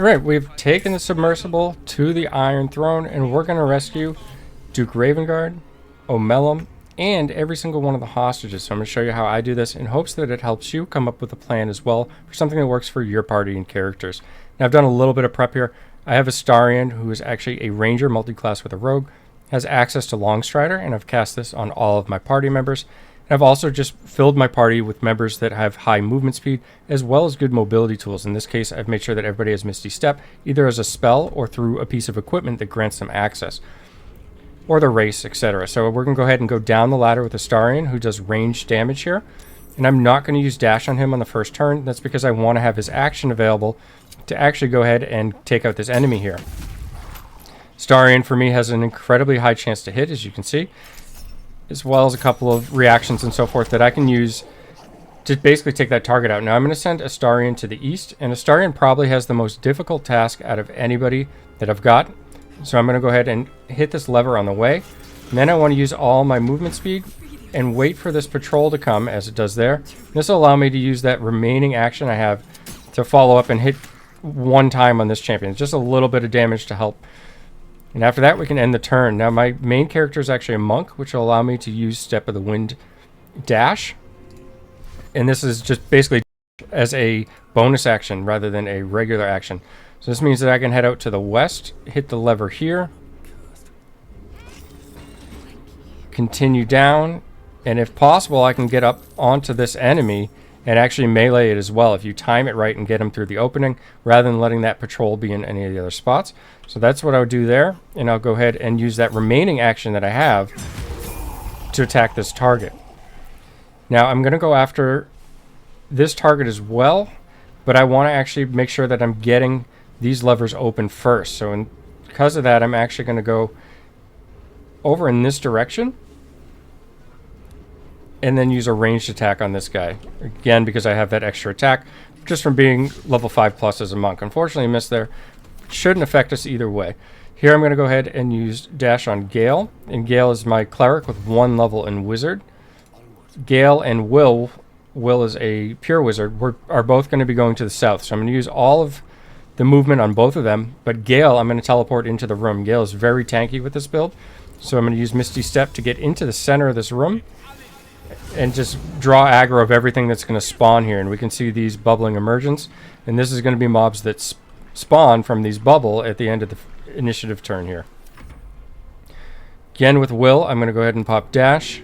Alright, we've taken the submersible to the Iron Throne, and we're going to rescue Duke Ravengard, Omeluum, and every single one of the hostages. So I'm going to show you how I do this in hopes that it helps you come up with a plan as well for something that works for your party and characters. Now, I've done a little bit of prep here. I have a Starion who is actually a ranger multi-class with a rogue, has access to Longstrider, and I've cast this on all of my party members. I've also just filled my party with members that have high movement speed as well as good mobility tools. In this case, I've made sure that everybody has Misty Step, either as a spell or through a piece of equipment that grants them access, or the race, etc. So we're going to go ahead and go down the ladder with Astarion, who does ranged damage here. And I'm not going to use dash on him on the first turn. That's because I want to have his action available to actually go ahead and take out this enemy here. Astarion, for me, has an incredibly high chance to hit, as you can see, as well as a couple of reactions and so forth that I can use to basically take that target out. Now I'm going to send Astarion to the east, and Astarion probably has the most difficult task out of anybody that I've got. So I'm going to go ahead and hit this lever on the way. And then I want to use all my movement speed and wait for this patrol to come, as it does there. This will allow me to use that remaining action I have to follow up and hit one time on this champion. Just a little bit of damage to help. And after that, we can end the turn. Now, my main character is actually a monk, which will allow me to use Step of the Wind dash. And this is just basically as a bonus action rather than a regular action. So this means that I can head out to the west, hit the lever here, continue down, and if possible, I can get up onto this enemy and actually melee it as well if you time it right and get him through the opening rather than letting that patrol be in any of the other spots. So that's what I would do there, and I'll go ahead and use that remaining action that I have to attack this target. Now I'm going to go after this target as well, but I want to actually make sure that I'm getting these levers open first. So because of that, I'm actually going to go over in this direction and then use a ranged attack on this guy. Again, because I have that extra attack just from being level 5+ as a monk. Unfortunately, I missed there. Shouldn't affect us either way. Here I'm going to go ahead and use dash on Gale. And Gale is my cleric with 1 level in wizard. Gale and Wyll is a pure wizard, are both going to be going to the south. So I'm going to use all of the movement on both of them. But Gale, I'm going to teleport into the room. Gale is very tanky with this build. So I'm going to use Misty Step to get into the center of this room and just draw aggro of everything that's going to spawn here. And we can see these bubbling emergence. And this is going to be mobs that spawn from these bubble at the end of the initiative turn here. Again with Wyll, I'm going to go ahead and pop dash.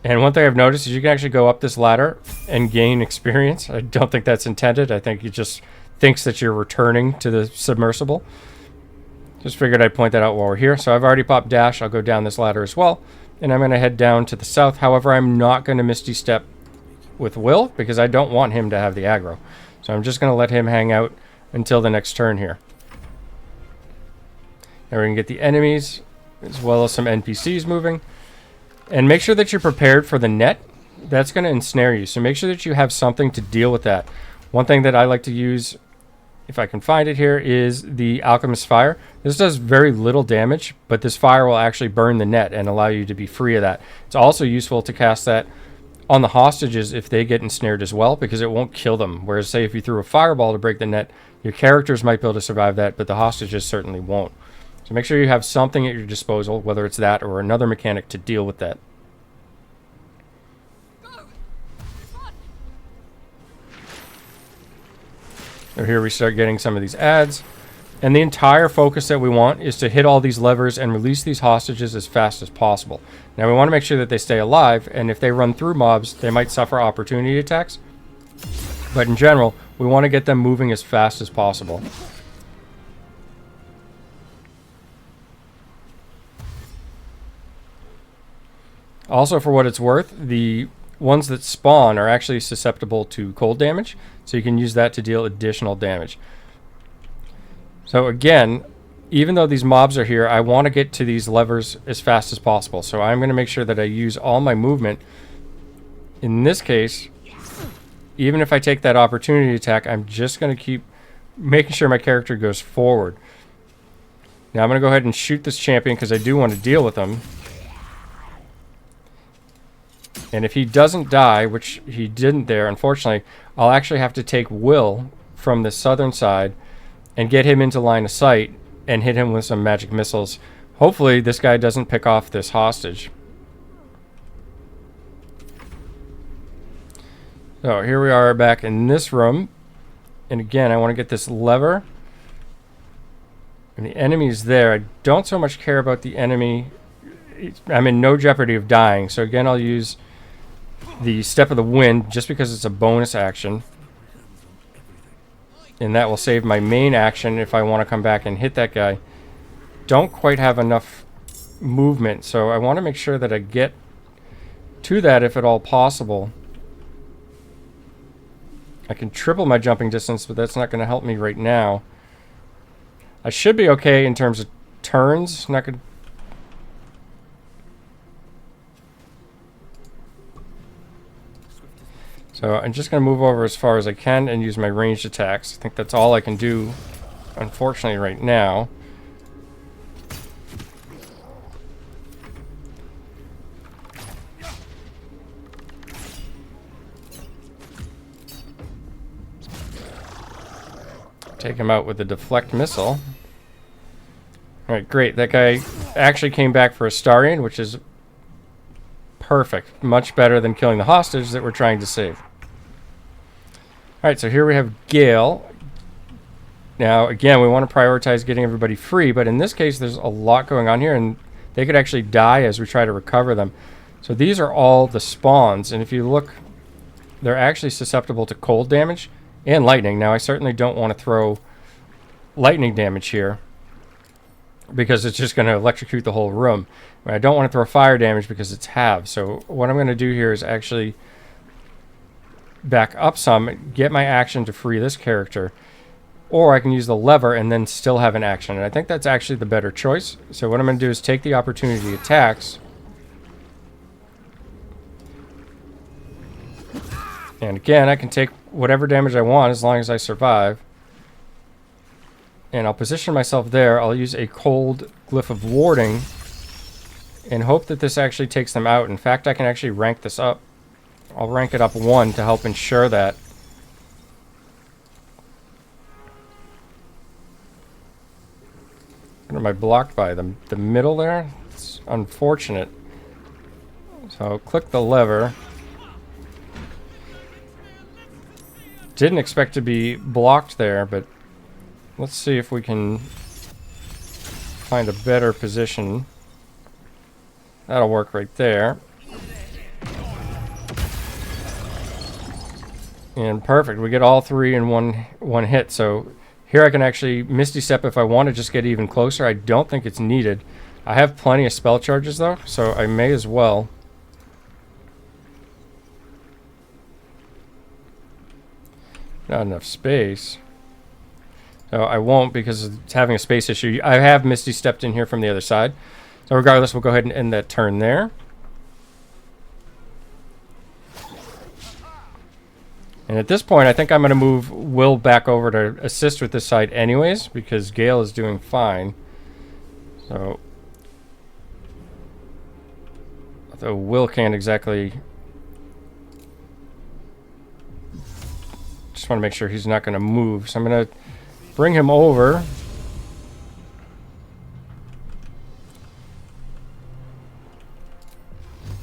And one thing I've noticed is you can actually go up this ladder and gain experience. I don't think that's intended. I think it just thinks that you're returning to the submersible. Just figured I'd point that out while we're here. So I've already popped dash. I'll go down this ladder as well. And I'm going to head down to the south. However, I'm not going to Misty Step with Wyll because I don't want him to have the aggro. So I'm just going to let him hang out until the next turn here. And we're going to get the enemies as well as some NPCs moving. And make sure that you're prepared for the net. That's going to ensnare you. So make sure that you have something to deal with that. One thing that I like to use, if I can find it here, is the Alchemist's Fire. This does very little damage, but this fire will actually burn the net and allow you to be free of that. It's also useful to cast that on the hostages if they get ensnared as well, because it won't kill them. Whereas, say, if you threw a fireball to break the net, your characters might be able to survive that, but the hostages certainly won't. So make sure you have something at your disposal, whether it's that or another mechanic to deal with that. So here we start getting some of these ads. And the entire focus that we want is to hit all these levers and release these hostages as fast as possible. Now we want to make sure that they stay alive, and if they run through mobs, they might suffer opportunity attacks. But in general, we want to get them moving as fast as possible. Also, for what it's worth, the ones that spawn are actually susceptible to cold damage, so you can use that to deal additional damage. So again, even though these mobs are here, I want to get to these levers as fast as possible. So I'm going to make sure that I use all my movement. In this case, even if I take that opportunity attack, I'm just going to keep making sure my character goes forward. Now I'm going to go ahead and shoot this champion because I do want to deal with him. And if he doesn't die, which he didn't there, unfortunately, I'll actually have to take Wyll from the southern side and get him into line of sight and hit him with some magic missiles. Hopefully this guy doesn't pick off this hostage. So here we are back in this room. And again, I want to get this lever. And the enemy's there. I don't so much care about the enemy. I'm in no jeopardy of dying. So again, I'll use the Step of the Wind just because it's a bonus action. And that will save my main action if I want to come back and hit that guy. Don't quite have enough movement, so I want to make sure that I get to that if at all possible. I can triple my jumping distance, but that's not going to help me right now. I should be okay in terms of turns. Not going. So I'm just going to move over as far as I can and use my ranged attacks. I think that's all I can do, unfortunately, right now. Take him out with a deflect missile. Alright, great. That guy actually came back for a Starion, which is perfect. Much better than killing the hostage that we're trying to save. Alright, so here we have Gale. Now, again, we want to prioritize getting everybody free, but in this case, there's a lot going on here, and they could actually die as we try to recover them. So these are all the spawns, and if you look, they're actually susceptible to cold damage and lightning. Now, I certainly don't want to throw lightning damage here because it's just going to electrocute the whole room. I don't want to throw fire damage because it's halved. So what I'm going to do here is actually back up some, get my action to free this character, or I can use the lever and then still have an action. And I think that's actually the better choice. So what I'm going to do is take the opportunity attacks. And again, I can take whatever damage I want as long as I survive. And I'll position myself there. I'll use a cold glyph of warding and hope that this actually takes them out. In fact, I can actually rank this up. I'll rank it up 1 to help ensure that. What am I blocked by? The middle there? It's unfortunate. So I'll click the lever. Didn't expect to be blocked there, but let's see if we can find a better position. That'll work right there. And perfect. We get all 3 in one hit. So here I can actually Misty Step if I want to just get even closer. I don't think it's needed. I have plenty of spell charges though, so I may as well. Not enough space. So I won't because it's having a space issue. I have Misty Stepped in here from the other side. So regardless, we'll go ahead and end that turn there. And at this point, I think I'm going to move Wyll back over to assist with this side anyways, because Gale is doing fine. So, although Wyll can't exactly... Just want to make sure he's not going to move. So I'm going to bring him over.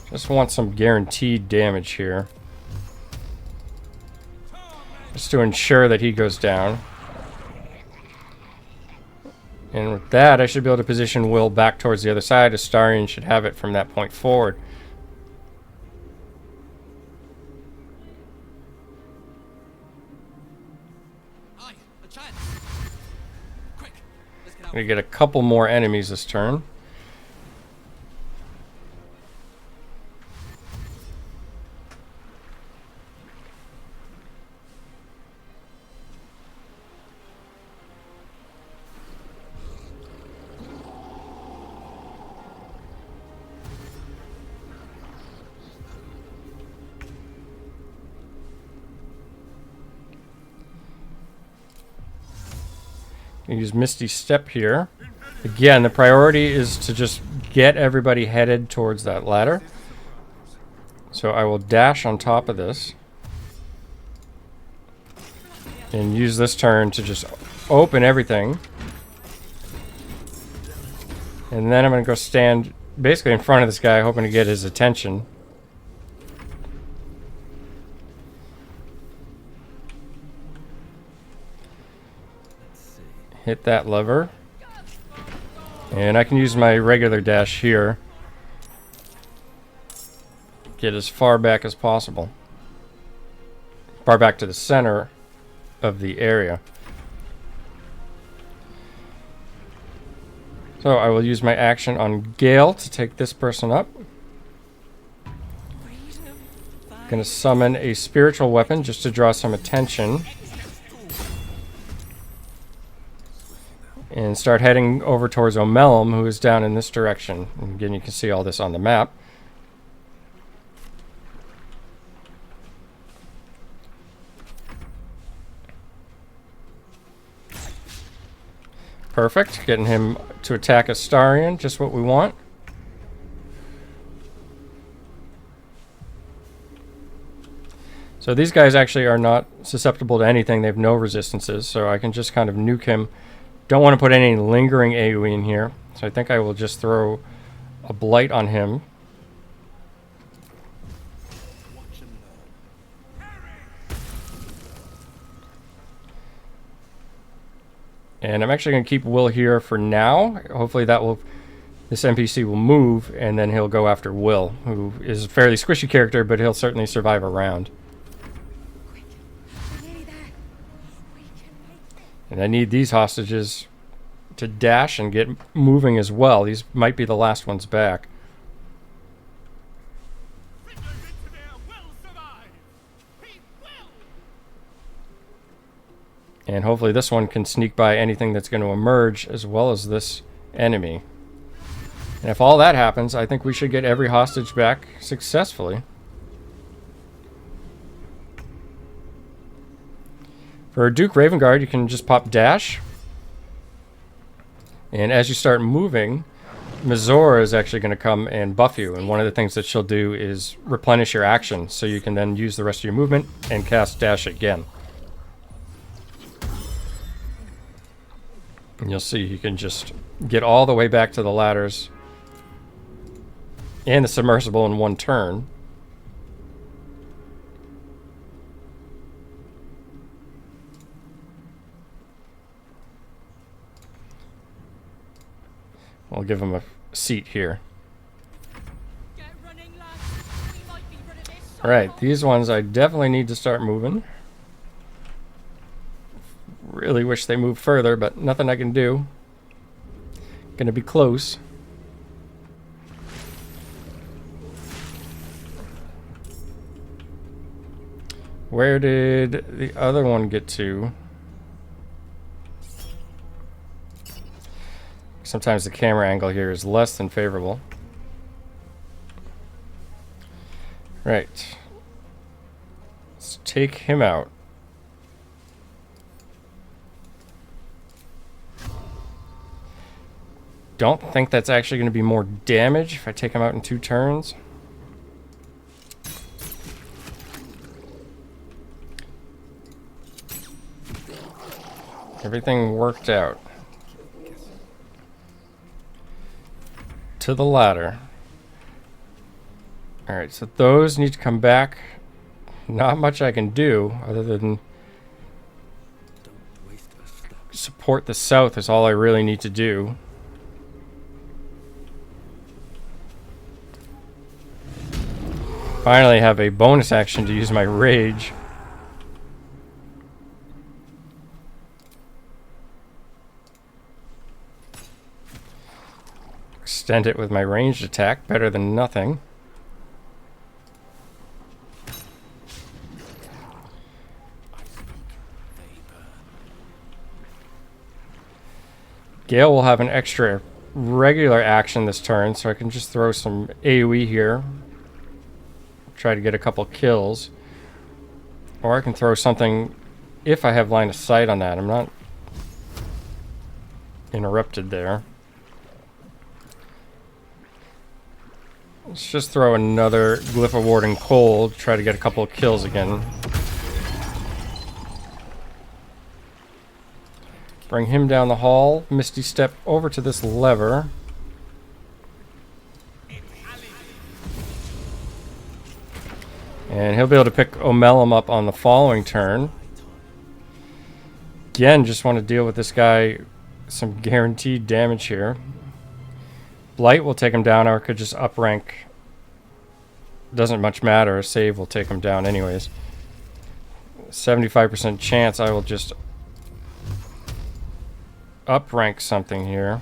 Just want some guaranteed damage here. Just to ensure that he goes down. And with that, I should be able to position Wyll back towards the other side. Astarion should have it from that point forward. I'm going to get a couple more enemies this turn. Use Misty Step here. Again, the priority is to just get everybody headed towards that ladder. So I will dash on top of this. And use this turn to just open everything. And then I'm going to go stand basically in front of this guy, hoping to get his attention. Hit that lever. And I can use my regular dash here. Get as far back as possible. Far back to the center of the area. So I will use my action on Gale to take this person up. Gonna summon a spiritual weapon just to draw some attention. And start heading over towards Omeluum, who is down in this direction. And again, you can see all this on the map. Perfect. Getting him to attack Astarion, just what we want. So these guys actually are not susceptible to anything. They have no resistances, so I can just kind of nuke him. Don't want to put any lingering AoE in here, so I think I will just throw a blight on him. And I'm actually going to keep Wyll here for now. Hopefully this NPC will move, and then he'll go after Wyll, who is a fairly squishy character, but he'll certainly survive a round. And I need these hostages to dash and get moving as well. These might be the last ones back. And hopefully this one can sneak by anything that's going to emerge, as well as this enemy. And if all that happens, I think we should get every hostage back successfully. For Duke Ravengard, you can just pop dash. And as you start moving, Mizora is actually going to come and buff you. And one of the things that she'll do is replenish your action, so you can then use the rest of your movement and cast dash again. And you'll see you can just get all the way back to the ladders and the submersible in one turn. I'll give him a seat here. Alright, these ones I definitely need to start moving. Really wish they moved further, but nothing I can do. Gonna be close. Where did the other one get to? Sometimes the camera angle here is less than favorable. Right. Let's take him out. Don't think that's actually going to be more damage if I take him out in 2 turns. Everything worked out. To the ladder. Alright, so those need to come back. Not much I can do other than support the south is all I really need to do. Finally have a bonus action to use my rage. Extend it with my ranged attack, better than nothing. Gale will have an extra regular action this turn, so I can just throw some AoE here. Try to get a couple kills. Or I can throw something if I have line of sight on that. I'm not interrupted there. Let's just throw another Glyph of Warding Cold, try to get a couple of kills again. Bring him down the hall. Misty Step over to this lever. And he'll be able to pick Omeluum up on the following turn. Again, just want to deal with this guy. Some guaranteed damage here. Blight will take him down, or I could just up rank. Doesn't much matter. A save will take him down anyways. 75% chance I will just up rank something here.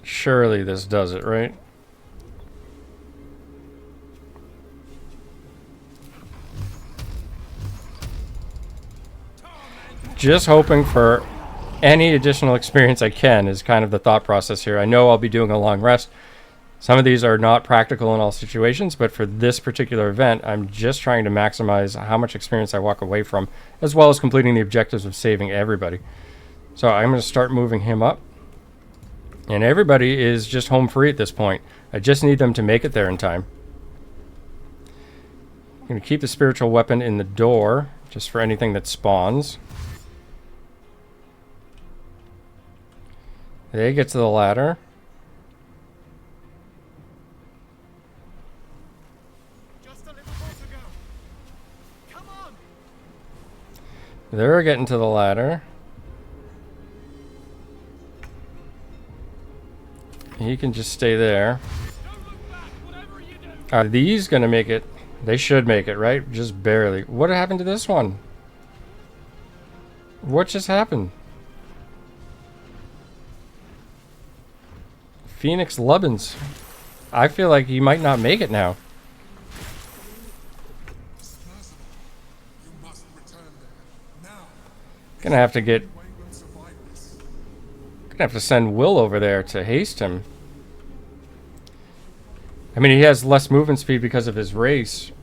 Surely this does it, right? Just hoping for any additional experience I can is kind of the thought process here. I know I'll be doing a long rest. Some of these are not practical in all situations, but for this particular event, I'm just trying to maximize how much experience I walk away from, as well as completing the objectives of saving everybody. So I'm going to start moving him up. And everybody is just home free at this point. I just need them to make it there in time. I'm going to keep the spiritual weapon in the door, just for anything that spawns. They get to the ladder. Just a little more to go. Come on. They're getting to the ladder. He can just stay there. Don't look back, whatever you do. Are these going to make it? They should make it, right? Just barely. What happened to this one? What just happened? Phoenix Lubbins. I feel like he might not make it now. Gonna have to send Wyll over there to haste him. I mean, he has less movement speed because of his race,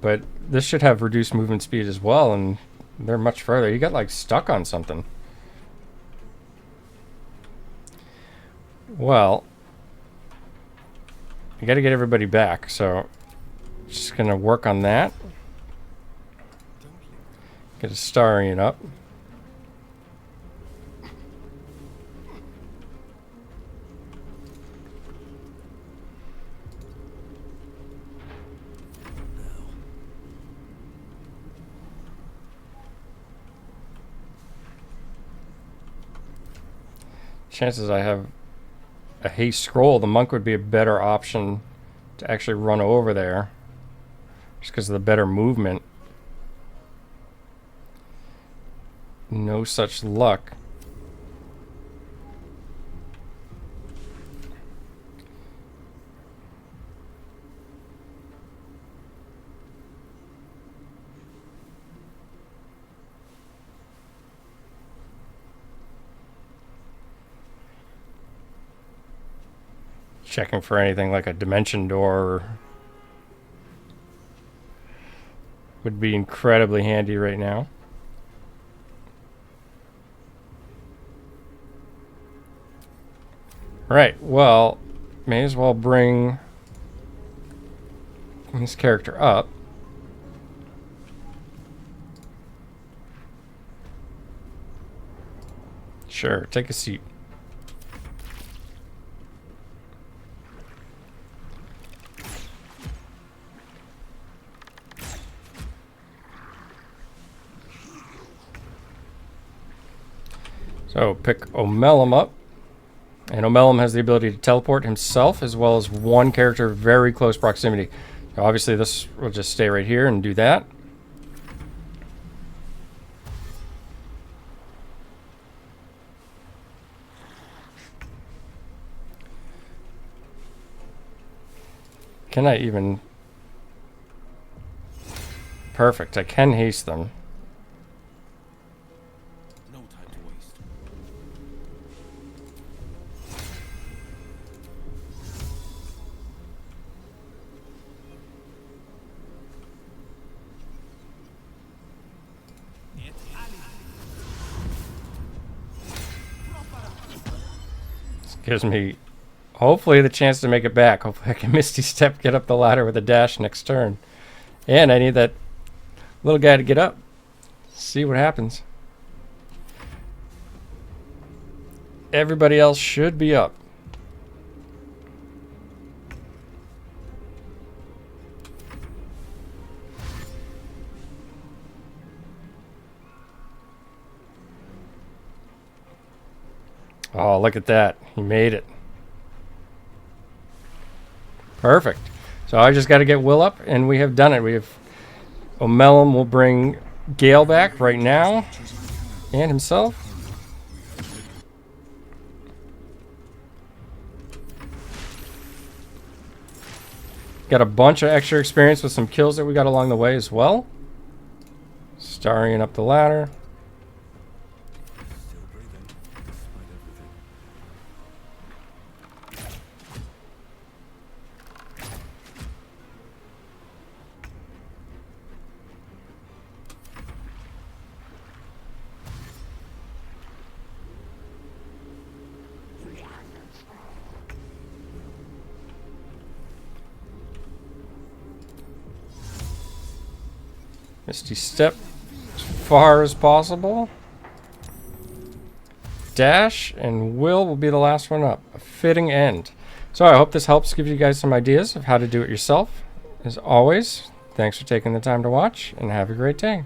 but this should have reduced movement speed as well, and they're much further. He got like stuck on something. Well, I got to get everybody back, so just gonna work on that. Get a Starian up. Chances I have a haste scroll, the monk would be a better option to actually run over there, just because of the better movement. No such luck. Checking for anything like a dimension door would be incredibly handy right now. Right, well, may as well bring this character up. Sure, take a seat. So pick Omeluum up, and Omeluum has the ability to teleport himself as well as one character very close proximity. So obviously this will just stay right here and do that. Can I even... Perfect, I can haste them. Gives me, hopefully, the chance to make it back. Hopefully I can Misty Step, get up the ladder with a dash next turn. And I need that little guy to get up. See what happens. Everybody else should be up. Oh, look at that. He made it. Perfect. So I just got to get Wyll up, and we have done it. We have Omeluum will bring Gale back right now, and himself. Got a bunch of extra experience with some kills that we got along the way as well. Starring up the ladder. Misty Step as far as possible. Dash and Wyll will be the last one up. A fitting end. So I hope this helps give you guys some ideas of how to do it yourself. As always, thanks for taking the time to watch and have a great day.